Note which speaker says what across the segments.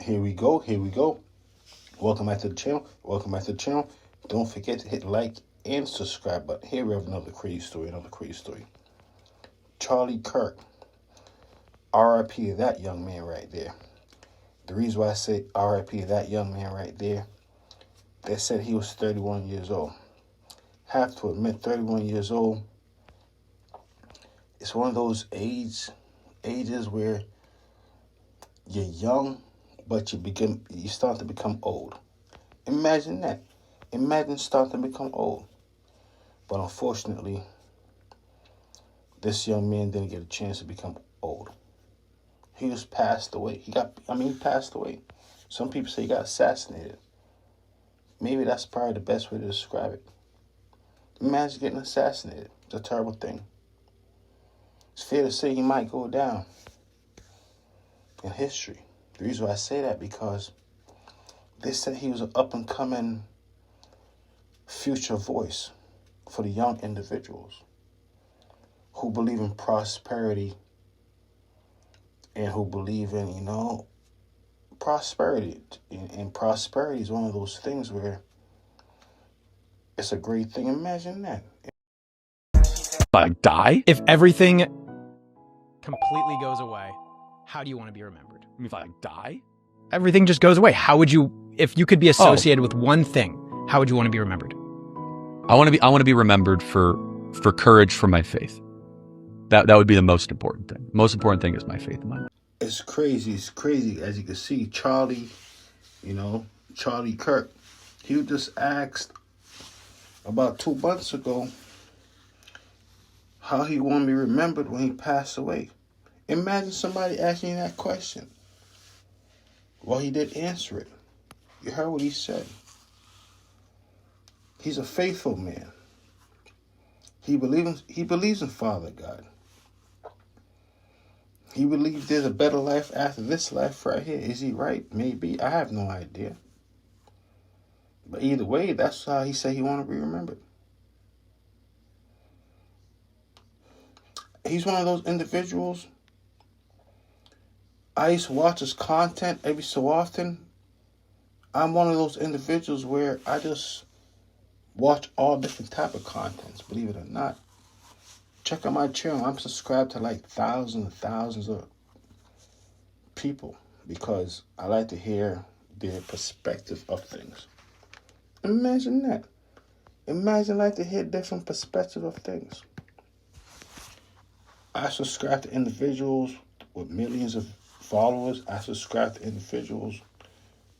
Speaker 1: Here we go. Here we go. Welcome back to the channel. Welcome back to the channel. Don't forget to hit like and subscribe button. Here we have another crazy story. Charlie Kirk. R.I.P. to that young man right there. The reason why I say R.I.P. to that young man right there, they said he was 31 years old. Have to admit, 31 years old, it's one of those ages where you're young, but you start to become old. Imagine that. Imagine starting to become old. But unfortunately, this young man didn't get a chance to become old. He just passed away. He passed away. Some people say he got assassinated. Maybe that's probably the best way to describe it. Imagine getting assassinated. It's a terrible thing. It's fair to say he might go down in history. The reason why I say that because they said he was an up-and-coming future voice for the young individuals who believe in prosperity and who believe in, prosperity. And prosperity is one of those things where it's a great thing. Imagine that.
Speaker 2: If I die?
Speaker 3: If everything completely goes away, how do you want to be remembered?
Speaker 2: If I die?
Speaker 3: Everything just goes away. How would you, if you could be associated with one thing, how would you want to be remembered?
Speaker 2: I want to be remembered for courage for my faith. That would be the most important thing. Most important thing is my faith in my life.
Speaker 1: It's crazy. It's crazy. As you can see, Charlie Kirk, he was just asked about 2 months ago how he wanted to be remembered when he passed away. Imagine somebody asking that question. Well, he did answer it. You heard what he said. He's a faithful man. He believes in Father God. He believes there's a better life after this life right here. Is he right? Maybe. I have no idea. But either way, that's how he said he wanted to be remembered. He's one of those individuals. I used to watch his content every so often. I'm one of those individuals where I just watch all different type of contents, believe it or not. Check out my channel. I'm subscribed to like thousands and thousands of people because I like to hear their perspective of things. Imagine that. Imagine like to hear different perspective of things. I subscribe to individuals with millions of followers. I subscribe to individuals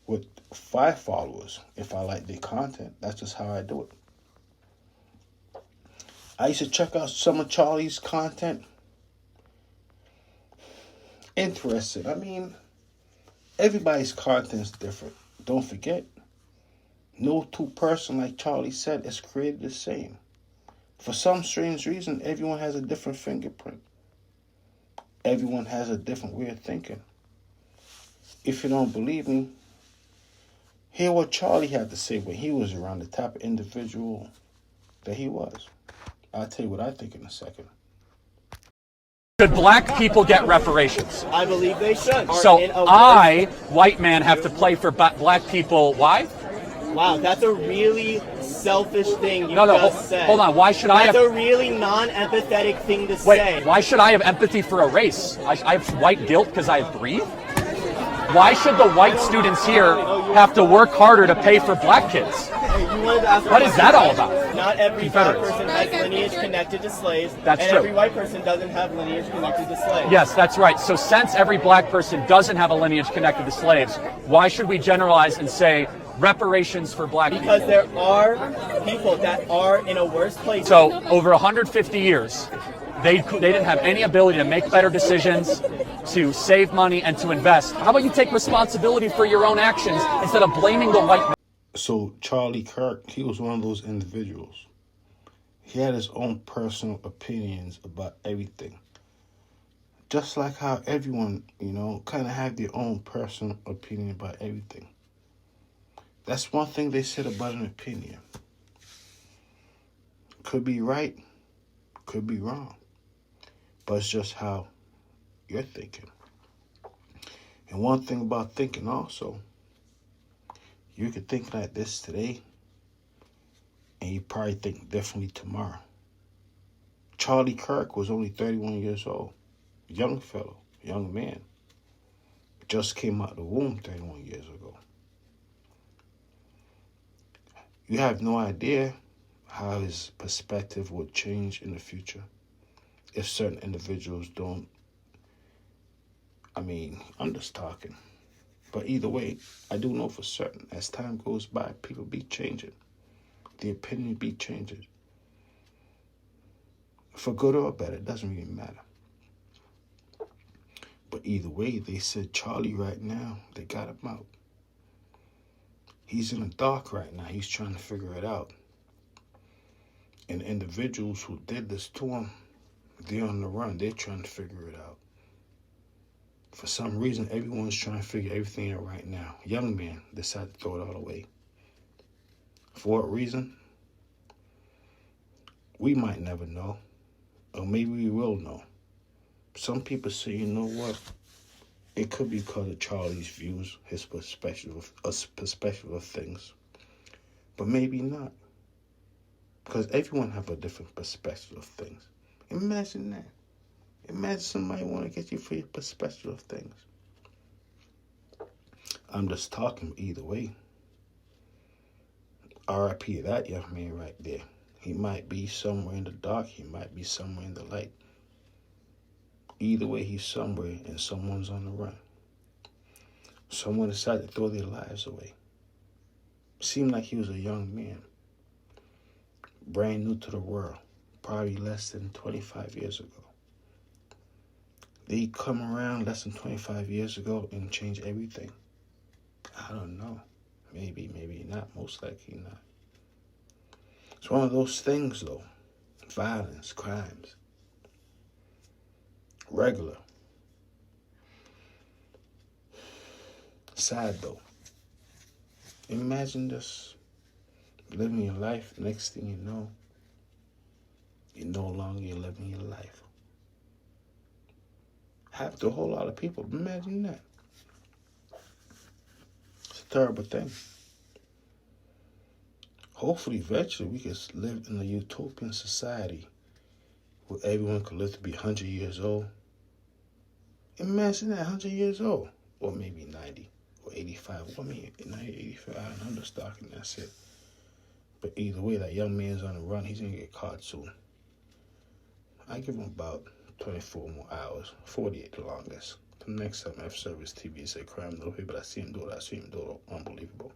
Speaker 1: with 5 followers if I like their content. That's just how I do it. I used to check out some of Charlie's content. Interesting. Everybody's content is different. Don't forget, no two person, like Charlie said, is created the same. For some strange reason, everyone has a different fingerprint. Everyone has a different way of thinking. If you don't believe me, hear what Charlie had to say when he was around, the type of individual that he was. I'll tell you what I think in a second.
Speaker 4: Should black people get reparations?
Speaker 5: I believe they should.
Speaker 4: So I, white man, have to play for black people. Why?
Speaker 5: Wow, that's a really selfish thing you
Speaker 4: just
Speaker 5: said.
Speaker 4: Hold on. Why should I have...
Speaker 5: That's a really non-empathetic thing to say.
Speaker 4: Wait, why should I have empathy for a race? I have white guilt because I breathe? Why should the white students here have to work harder to pay for black kids? What is that all about?
Speaker 5: Not every black person has lineage connected to slaves.
Speaker 4: That's true.
Speaker 5: Every white person doesn't have lineage connected to slaves.
Speaker 4: Yes, that's right. So since every black person doesn't have a lineage connected to slaves, why should we generalize and say reparations for black people?
Speaker 5: Because there are people that are in a worse place.
Speaker 4: So over 150 years, they didn't have any ability to make better decisions, to save money, and to invest. How about you take responsibility for your own actions instead of blaming the white man?
Speaker 1: So Charlie Kirk, he was one of those individuals. He had his own personal opinions about everything. Just like how everyone, kind of have their own personal opinion about everything. That's one thing they said about an opinion. Could be right, could be wrong. But it's just how you're thinking. And one thing about thinking also, you could think like this today, and you probably think differently tomorrow. Charlie Kirk was only 31 years old. Young fellow, young man. Just came out of the womb 31 years ago. You have no idea how his perspective would change in the future if certain individuals don't. I'm just talking. But either way, I do know for certain, as time goes by, people be changing. The opinion be changing. For good or better, it doesn't really matter. But either way, they said Charlie right now, they got him out. He's in the dark right now. He's trying to figure it out. And the individuals who did this to him, they're on the run. They're trying to figure it out. For some reason, everyone's trying to figure everything out right now. Young man decided to throw it all away. For what reason? We might never know. Or maybe we will know. Some people say, you know what? It could be because of Charlie's views, his perspective of things. But maybe not. Because everyone have a different perspective of things. Imagine that. Imagine somebody want to get you for your perspective of things. I'm just talking either way. R.I.P. that young man right there. He might be somewhere in the dark. He might be somewhere in the light. Either way, he's somewhere and someone's on the run. Someone decided to throw their lives away. Seemed like he was a young man. Brand new to the world. Probably less than 25 years ago. Did he come around less than 25 years ago and change everything? I don't know. Maybe, maybe not. Most likely not. It's one of those things, though. Violence, crimes. Regular. Sad, though. Imagine this. Living your life. Next thing you know, you're no longer living your life. Happened to a whole lot of people. Imagine that. It's a terrible thing. Hopefully, eventually, we can live in a utopian society where everyone could live to be 100 years old. Imagine that, 100 years old. Or maybe 90 or 85. Well, 90, 85. I'm just talking, that's it. But either way, that young man's on the run. He's going to get caught soon. I give him about 24 more hours. 48 the longest. The next time F Service TV say crime, little people, I see him do it. Unbelievable.